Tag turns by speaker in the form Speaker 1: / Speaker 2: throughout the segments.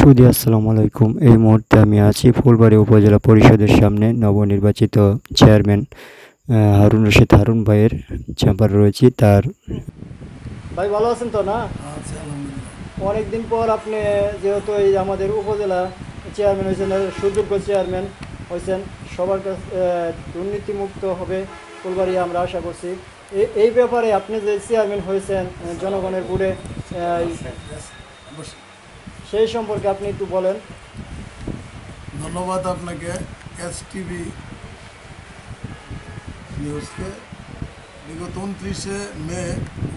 Speaker 1: সুধী আসসালামু আলাইকুম। এই মুহূর্তে আমি আছি ফুলবাড়ী উপজেলা পরিষদের সামনে। নবনির্বাচিত চেয়ারম্যান হারুন রশিদ হারুন ভাইয়ের চেম্বার রয়েছি। তার
Speaker 2: ভাই ভালো আছেন তো না?
Speaker 3: আচ্ছা, আলহামদুলিল্লাহ।
Speaker 2: অনেকদিন পর আপনি যেহেতু এই আমাদের উপজেলা চেয়ারম্যান হয়েছেন, সুযোগ্য চেয়ারম্যান হয়েছেন, সবার কাছে দুর্নীতিমুক্ত হবে ফুলবাড়ি আমরা আশা করছি। এই ব্যাপারে আপনি যে চেয়ারম্যান হয়েছেন জনগণের বুড়ে, সেই সম্পর্কে আপনি একটু বলেন।
Speaker 3: ধন্যবাদ আপনাকে STV নিউজকে। বিগত 29শে মে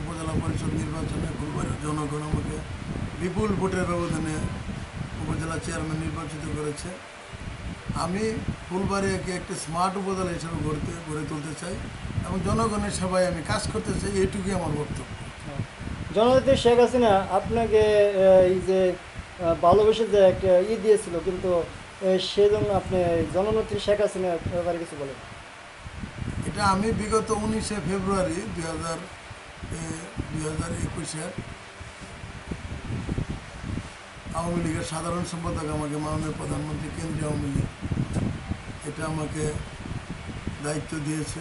Speaker 3: উপজেলা পরিষদ নির্বাচনে ফুলবাড়ির জনগণ আমাকে বিপুল ভোটের ব্যবধানে উপজেলা চেয়ারম্যান নির্বাচিত করেছে। আমি ফুলবাড়িকে একটি স্মার্ট উপজেলা হিসেবে গড়ে তুলতে চাই এবং জনগণের সেবায় আমি কাজ করতে চাই, এইটুকুই আমার বক্তব্য।
Speaker 2: জননেত্রী শেখ হাসিনা আপনাকে এই যে ভালোবেসে যে একটা দিয়েছিল, কিন্তু সেজন্য আপনি জননেত্রী শেখ হাসিনার ব্যাপারে কিছু বলেন।
Speaker 3: এটা আমি বিগত 19শে ফেব্রুয়ারি 2021-এর আওয়ামী লীগের সাধারণ সম্পাদক আমাকে মাননীয় প্রধানমন্ত্রী কেন্দ্রীয় আওয়ামী লীগ এটা আমাকে দায়িত্ব দিয়েছে।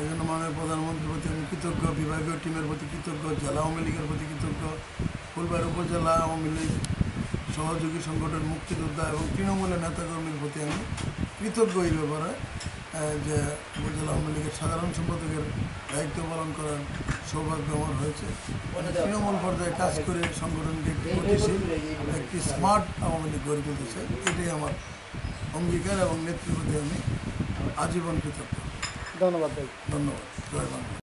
Speaker 3: এই জন্য মাননীয় প্রধানমন্ত্রীর প্রতি আমি কৃতজ্ঞ, বিভাগীয় টিমের প্রতি কৃতজ্ঞ, জেলা আওয়ামী লীগের প্রতি কৃতজ্ঞ, ফুলবাড়ী উপজেলা আওয়ামী লীগ সহযোগী সংগঠন মুক্তিযোদ্ধা এবং তৃণমূলের নেতাকর্মীর প্রতি আমি কৃতজ্ঞ এই ব্যাপারে যে উপজেলা আওয়ামী লীগের সাধারণ সম্পাদকের দায়িত্ব পালন করার সৌভাগ্য আমার হয়েছে। তৃণমূল পর্যায়ে কাজ করে সংগঠনকে একটি গতিশীল, একটি স্মার্ট আওয়ামী লীগ গড়ে তুলতে চাই। এটাই আমার অঙ্গীকার এবং নেতৃত্বের প্রতি আমি আজীবন কৃতজ্ঞ।
Speaker 2: ধন্যবাদ ভাই।
Speaker 3: ধন্যবাদ। জয় বাংলা।